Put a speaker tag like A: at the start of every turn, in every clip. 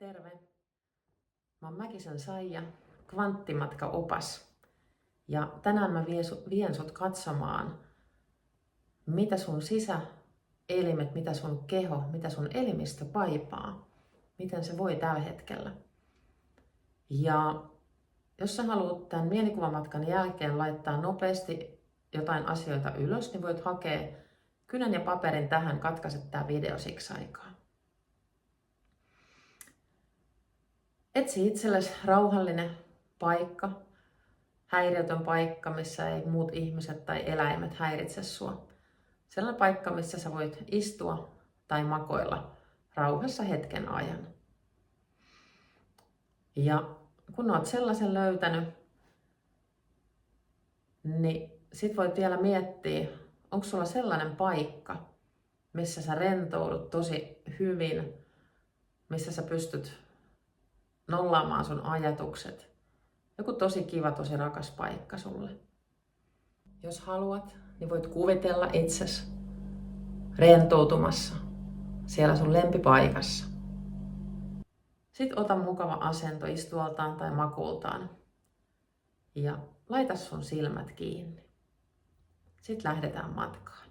A: Terve! Mä oon Mäkisen Saija, kvanttimatkaopas. Ja tänään mä vien sut katsomaan, mitä sun sisäelimet, mitä sun keho, mitä sun elimistö kaipaa. Miten se voi tällä hetkellä. Ja jos sä haluat tämän mielikuvamatkan jälkeen laittaa nopeasti jotain asioita ylös, niin voit hakea kynän ja paperin tähän, katkaiset tää video siksi aikaa. Etsi itsellesi rauhallinen paikka, häiriötön paikka, missä ei muut ihmiset tai eläimet häiritse sua. Sellainen paikka, missä sä voit istua tai makoilla rauhassa hetken ajan. Ja kun oot sellaisen löytänyt, niin sit voit vielä miettiä, onko sulla sellainen paikka, missä sä rentoudut tosi hyvin, missä sä pystyt nollaamaan sun ajatukset. Joku tosi kiva, tosi rakas paikka sulle. Jos haluat, niin voit kuvitella itsesi rentoutumassa siellä sun lempipaikassa. Sitten ota mukava asento istualtaan tai makuultaan ja laita sun silmät kiinni. Sitten lähdetään matkaan.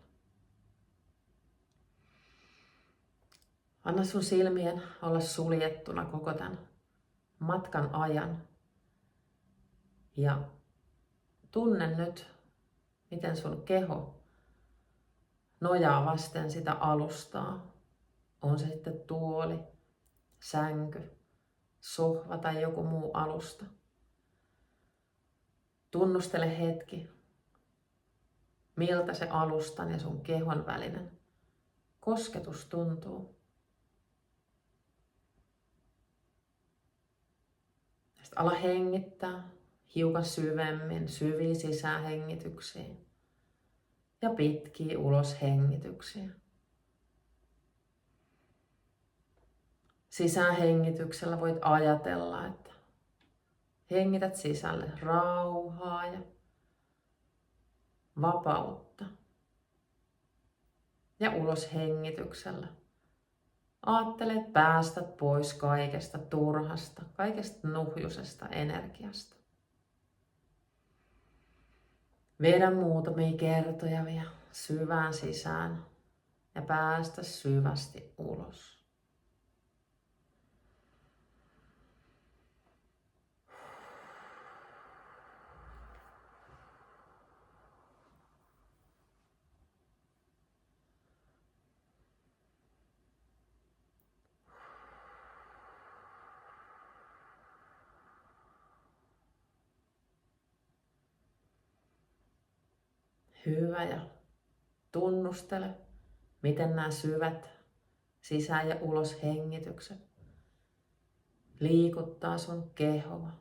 A: Anna sun silmien olla suljettuna koko tämän matkan ajan. Ja tunne nyt, miten sun keho nojaa vasten sitä alustaa. On se sitten tuoli, sänky, sohva tai joku muu alusta. Tunnustele hetki, miltä se alustan ja sun kehon välinen kosketus tuntuu. Sitten ala hengittää hiukan syvemmin, syviä sisähengityksiä ja pitkiä uloshengityksiä. Sisähengityksellä voit ajatella, että hengität sisälle rauhaa ja vapautta. Ja uloshengityksellä ajattele, että päästät pois kaikesta turhasta, kaikesta nuhjusesta energiasta. Vedä muutamia kertoja vielä syvään sisään ja päästä syvästi ulos. Hyvä, ja tunnustele, miten nämä syvät sisään- ja uloshengitykset liikuttaa sun kehoa,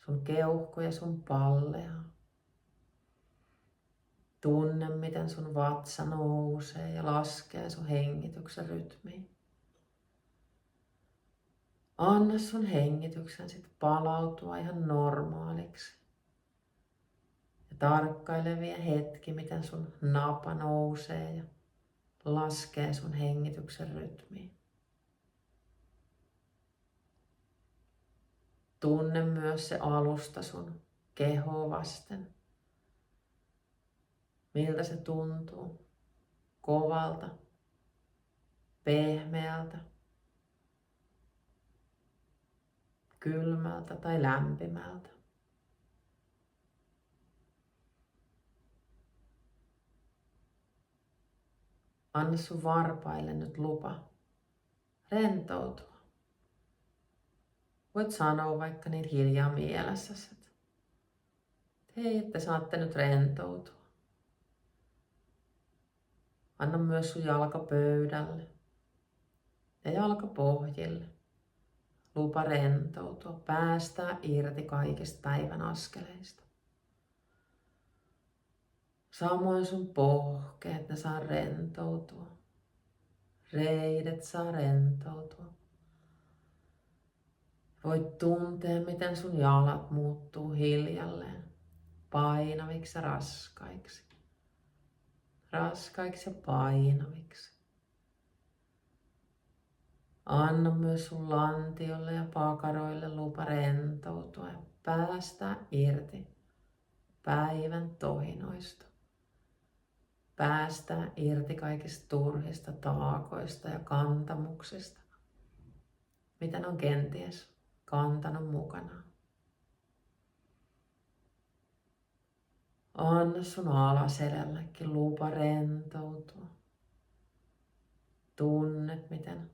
A: sun keuhkoja, sun pallea. Tunne, miten sun vatsa nousee ja laskee sun hengityksen rytmiin. Anna sun hengityksen sit palautua ihan normaaliksi. Ja tarkkaile vielä hetki, miten sun napa nousee ja laskee sun hengityksen rytmiin. Tunne myös se alusta sun kehoa vasten. Miltä se tuntuu? Kovalta, pehmeältä, kylmältä tai lämpimältä. Anna sun varpaille nyt lupa rentoutua. Voit sanoa vaikka niin hiljaa mielessäsi, että hei, että saatte nyt rentoutua. Anna myös sun jalkapöydälle ja jalkapohjille lupa rentoutua, päästää irti kaikista päivän askeleista. Samoin sun pohkeet, ne saa rentoutua. Reidet saa rentoutua. Voit tuntea, miten sun jalat muuttuu hiljalleen painaviksi ja raskaiksi. Raskaiksi ja painaviksi. Anna myös sun lantiolle ja pakaroille lupa rentoutua ja päästää irti päivän tohinoista. Päästää irti kaikista turhista taakoista ja kantamuksista, mitä ne on kenties kantanut mukanaan. Anna sun alaselällekin lupa rentoutua. Tunnet, miten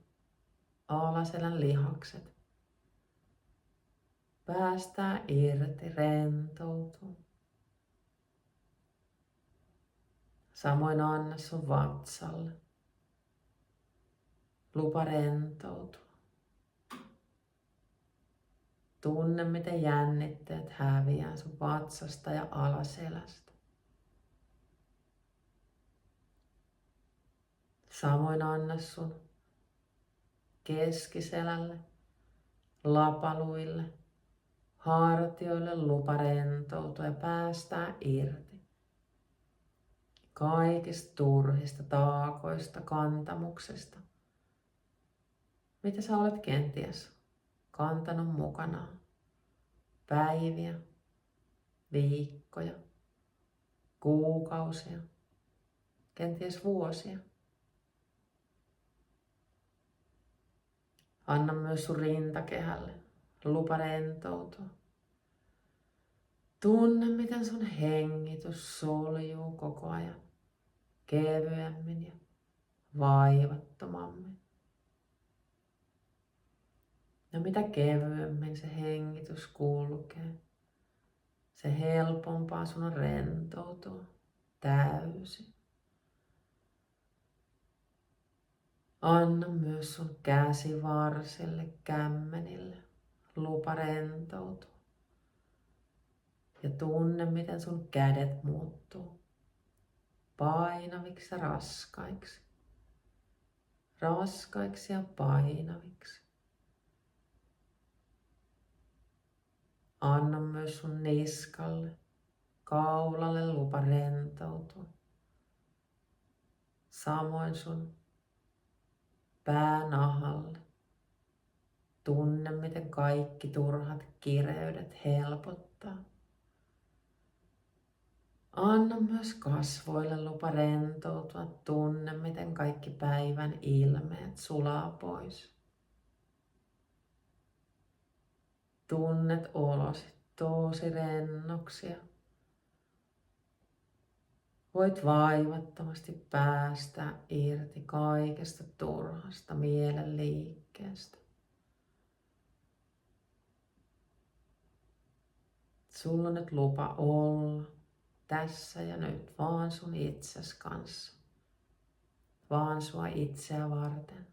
A: alaselän lihakset päästää irti, rentoutuu. Samoin anna sun vatsalle lupa rentoutua. Tunne, miten jännitteet häviää sun vatsasta ja alaselästä. Samoin anna sun keskiselälle, lapaluille, hartioille lupa rentoutua ja päästää irti kaikista turhista taakoista, kantamuksesta, mitä sä olet kenties kantanut mukanaan päiviä, viikkoja, kuukausia, kenties vuosia. Anna myös sun rintakehälle lupa rentoutua. Tunne, miten sun hengitys soljuu koko ajan kevyemmin ja vaivattomammin. Ja mitä kevyemmin se hengitys kulkee, se helpompaa sun on rentoutua täysin. Anna myös sun käsivarsille, kämmenille lupa rentoutua. Ja tunne, miten sun kädet muuttuu painaviksi ja raskaiksi. Raskaiksi ja painaviksi. Anna myös sun niskalle, kaulalle lupa rentoutua. Samoin sun päänahalle. Tunne, miten kaikki turhat kireydet helpottaa. Anna myös kasvoille lupa rentoutua. Tunne, miten kaikki päivän ilmeet sulaa pois. Tunnet olosi tosi rennoksia. Voit vaivattomasti päästää irti kaikesta turhasta mielen liikkeestä. Sulla on nyt lupa olla tässä ja nyt vaan sun itses kanssa. Vaan sua itseä varten.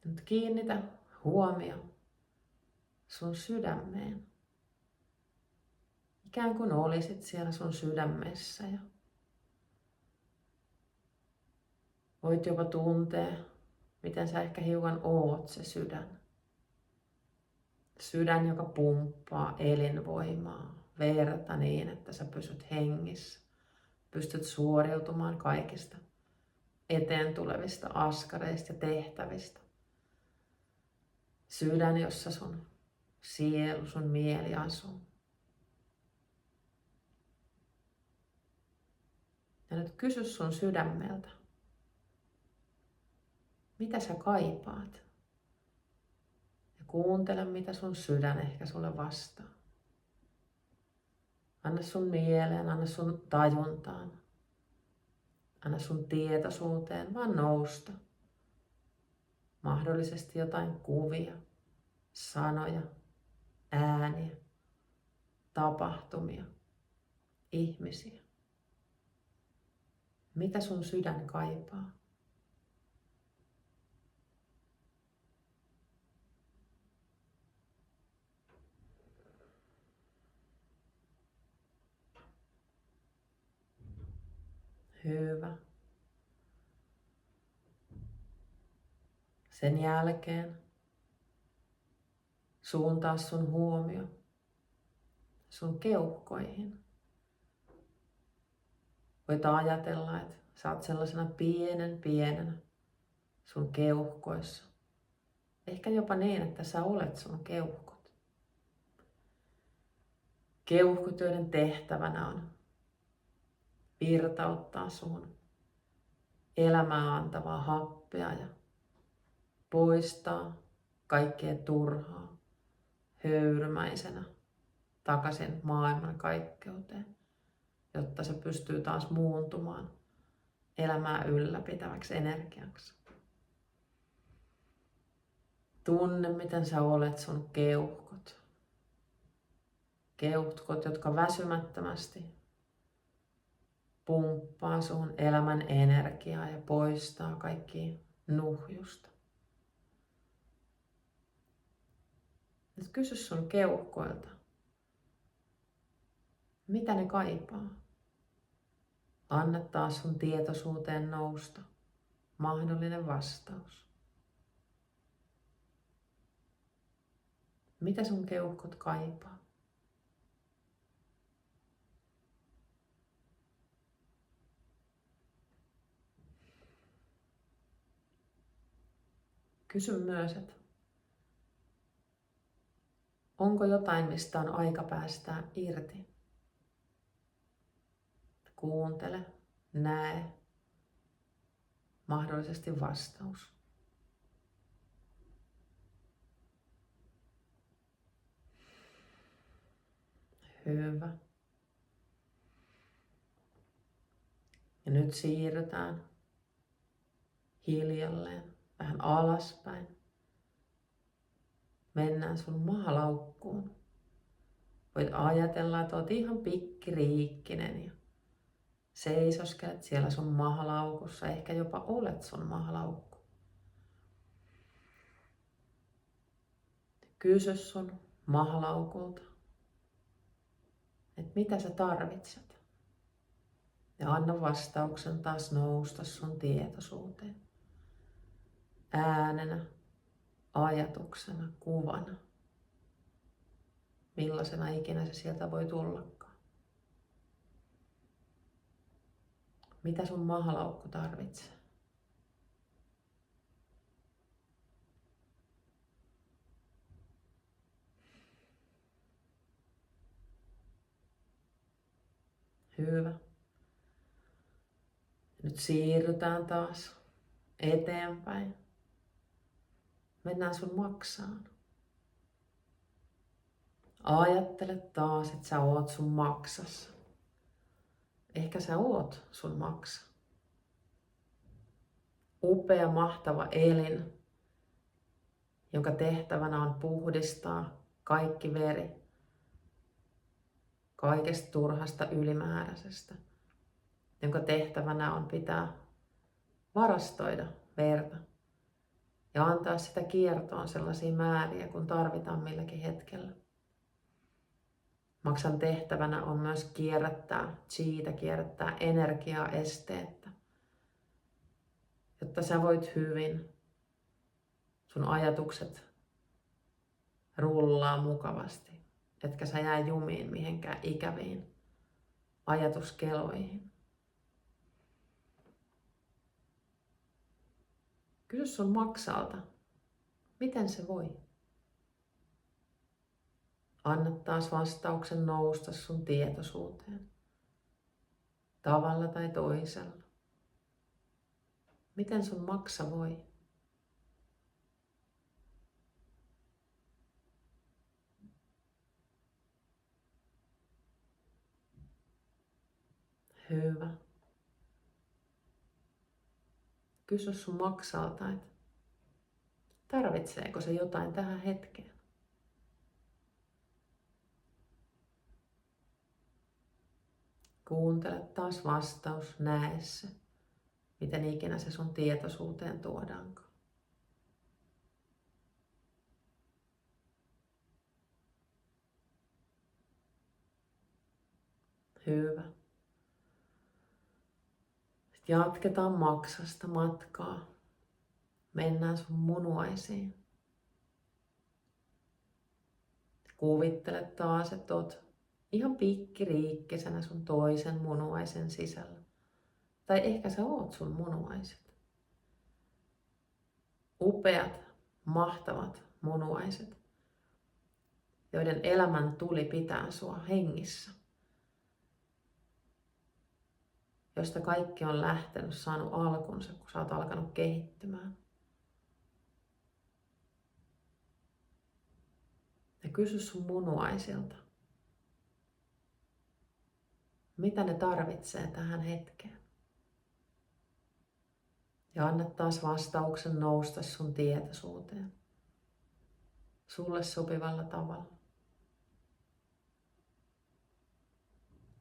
A: Nyt kiinnitä huomio sun sydämeen. Ikään kuin olisit siellä sun sydämessä ja voit jopa tuntea, miten sä ehkä hiukan oot se sydän. Sydän, joka pumppaa elinvoimaa, verta niin, että sä pysyt hengissä. Pystyt suoriutumaan kaikista eteen tulevista askareista ja tehtävistä. Sydän, jossa sun sielu, sun mieli asuu. Ja nyt kysy sun sydämeltä, mitä sä kaipaat? Ja kuuntele, mitä sun sydän ehkä sulle vastaa. Anna sun mieleen, anna sun tajuntaan, anna sun tietoisuuteen vaan nousta. Mahdollisesti jotain kuvia, sanoja, ääniä, tapahtumia, ihmisiä. Mitä sun sydän kaipaa? Hyvä. Sen jälkeen suuntaa sun huomio sun keuhkoihin. Voit ajatella, että Sä oot sellaisena pienen sun keuhkoissa. Ehkä jopa niin, että sä olet sun keuhkot. Keuhkot, joiden tehtävänä on virtauttaa suhun elämää antavaa happea ja poistaa kaikkea turhaa höyrymäisenä takaisin maailman kaikkeuteen, jotta se pystyy taas muuntumaan elämää ylläpitäväksi energiaksi. Tunne, miten sä olet sun keuhkot. Keuhkot, jotka väsymättömästi pumppaa sun elämän energiaa ja poistaa kaikki nuhjusta. Nyt kysy sun keuhkoilta, mitä ne kaipaa. Anna taas sun tietoisuuteen nousta mahdollinen vastaus. Mitä sun keuhkot kaipaa? Kysy myös, että onko jotain, mistä on aika päästää irti? Kuuntele, näe, mahdollisesti vastaus. Hyvä. Ja nyt siirrytään hiljalleen vähän alaspäin. Mennään sun mahalaukkuun. Voit ajatella, että oot ihan pikkiriikkinen ja seisoskelet siellä sun mahalaukussa. Ehkä jopa olet sun mahalaukku. Kysy sun mahalaukulta, että mitä sä tarvitset. Ja anna vastauksen taas nousta sun tietoisuuteen. Äänenä, ajatuksena, kuvana. Millaisena ikinä se sieltä voi tullakaan. Mitä sun mahalaukku tarvitsee? Hyvä. Nyt siirrytään taas eteenpäin. Mennään sun maksaan. Ajattele taas, että sä oot sun maksassa. Ehkä sä oot sun maksa. Upea, mahtava elin, jonka tehtävänä on puhdistaa kaikki veri kaikesta turhasta ylimääräisestä, jonka tehtävänä on pitää varastoida verta ja antaa sitä kiertoon sellaisia määriä, kun tarvitaan milläkin hetkellä. Maksan tehtävänä on myös kierrättää energiaa esteettä, jotta sä voit hyvin. Sun ajatukset rullaa mukavasti, etkä sä jää jumiin mihinkään ikäviin ajatuskeloihin. Kysy sun maksalta, miten se voi? Anna taas vastauksen nousta sun tietoisuuteen. Tavalla tai toisella. Miten sun maksa voi? Hyvä. Kysy sun maksalta, että tarvitseeko se jotain tähän hetkeen. Kuuntele taas vastaus, näe se, miten ikinä se sun tietoisuuteen tuodaankaan. Hyvä. Sitten jatketaan maksasta matkaa. Mennään sun munuaisiin. Kuvittele taas, että oot ihan pikkiriikkisenä sun toisen munuaisen sisällä. Tai ehkä sä oot sun munuaiset. Upeat, mahtavat munuaiset, joiden elämän tuli pitää sua hengissä. Josta kaikki on lähtenyt, saanut alkunsa, kun sä oot alkanut kehittymään. Ja kysy sun munuaisilta, mitä ne tarvitsee tähän hetkeen. Ja anna taas vastauksen nousta sun tietoisuuteen. Sulle sopivalla tavalla.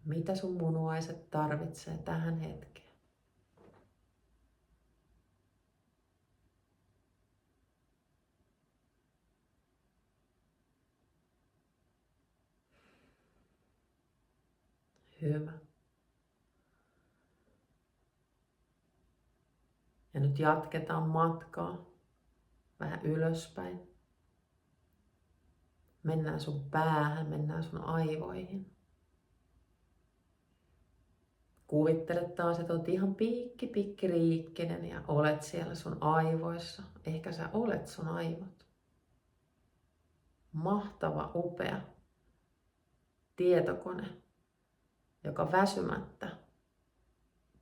A: Mitä sun munuaiset tarvitsee tähän hetkeen? Hyvä. Ja nyt jatketaan matkaa vähän ylöspäin. Mennään sun päähän, mennään sun aivoihin. Kuvittele taas, että olet ihan pikkiriikkinen ja olet siellä sun aivoissa. Ehkä sä olet sun aivot. Mahtava, upea tietokone, joka väsymättä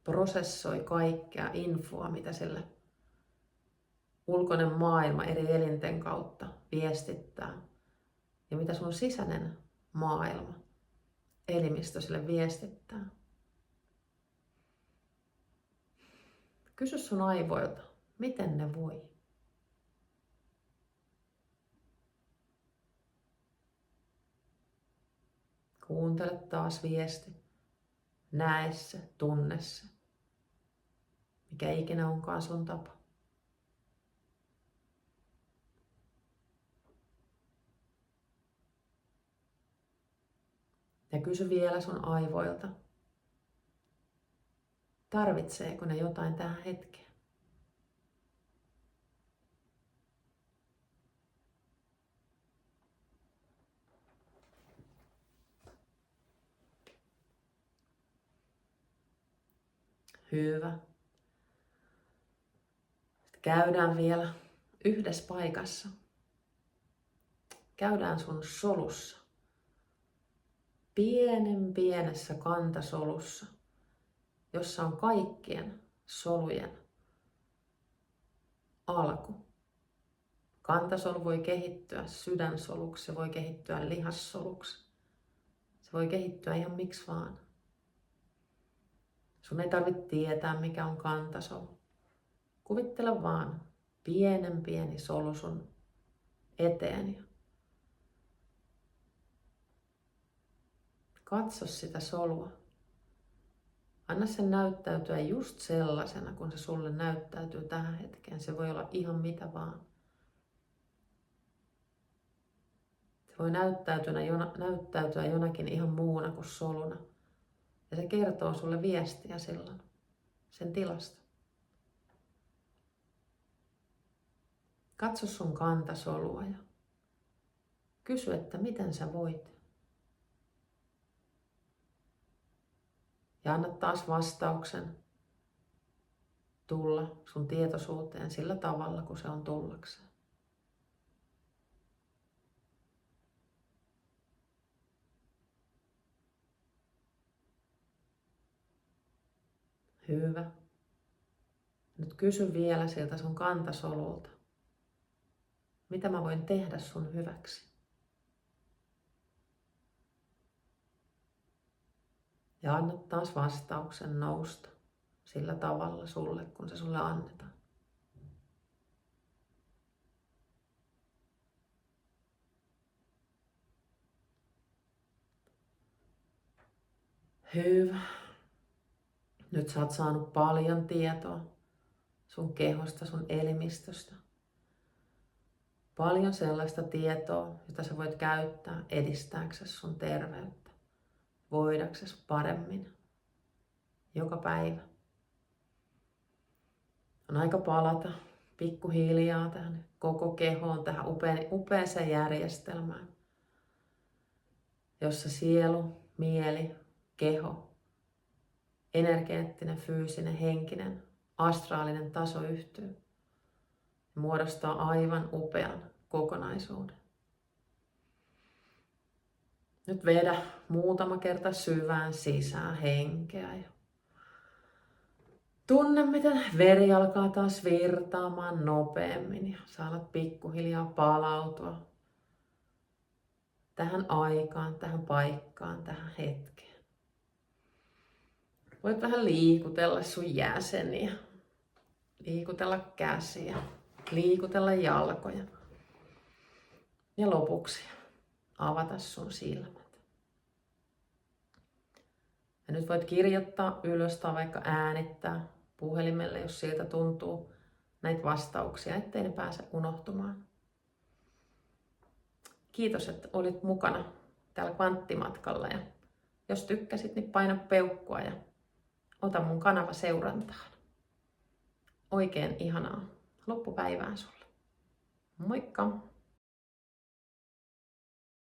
A: prosessoi kaikkea infoa, mitä sille ulkoinen maailma eri elinten kautta viestittää. Ja mitä sun sisäinen maailma, elimistö sille viestittää. Kysy sun aivoilta, miten ne voi. Kuuntele taas viesti. Näe se, tunne se. Mikä ikinä onkaan sun tapa. Ja kysy vielä sun aivoilta. Tarvitseeko ne jotain tähän hetkeen? Hyvä. Sitten käydään vielä yhdessä paikassa. Käydään sun solussa. Pienessä kantasolussa, jossa on kaikkien solujen alku. Kantasolu voi kehittyä sydänsoluksi, se voi kehittyä lihassoluksi. Se voi kehittyä ihan miksi vaan. Sun ei tarvitse tietää, mikä on kantasolu. Kuvittele vaan pieni solu sun eteen. Katso sitä solua. Anna sen näyttäytyä just sellaisena, kun se sulle näyttäytyy tähän hetkeen. Se voi olla ihan mitä vaan. Se voi näyttäytyä jonakin ihan muuna kuin soluna. Ja se kertoo sulle viestiä silloin, sen tilasta. Katso sun kantasolua ja kysy, että miten sä voit. Ja anna taas vastauksen tulla sun tietoisuuteen sillä tavalla, kun se on tullakseen. Hyvä. Nyt kysy vielä sieltä sun kantasolulta. Mitä mä voin tehdä sun hyväksi? Ja anna taas vastauksen nousta sillä tavalla sulle, kun se sulle annetaan. Hyvä. Nyt sä oot saanut paljon tietoa sun kehosta, sun elimistöstä. Paljon sellaista tietoa, jota sä voit käyttää edistääksesi sun terveyttä. Voidaksesi paremmin joka päivä. On aika palata pikkuhiljaa tähän koko kehoon, tähän upeaseen järjestelmään, jossa sielu, mieli, keho energeettinen, fyysinen, henkinen, astraalinen taso yhtyy ja muodostaa aivan upean kokonaisuuden. Nyt vedä muutama kerta syvään sisään henkeä ja tunne, miten veri alkaa taas virtaamaan nopeammin ja sä alat pikkuhiljaa palautua tähän aikaan, tähän paikkaan, tähän hetkeen. Voit vähän liikutella sun jäseniä, liikutella käsiä, liikutella jalkoja ja lopuksi avata sun silmät. Ja nyt voit kirjoittaa ylös tai vaikka äänittää puhelimelle, jos siltä tuntuu näitä vastauksia, ettei ne pääse unohtumaan. Kiitos, että olit mukana täällä kvanttimatkalla ja jos tykkäsit, niin paina peukkua ja ota mun kanava seurantaan. Oikein ihanaa loppupäivää sulle. Moikka!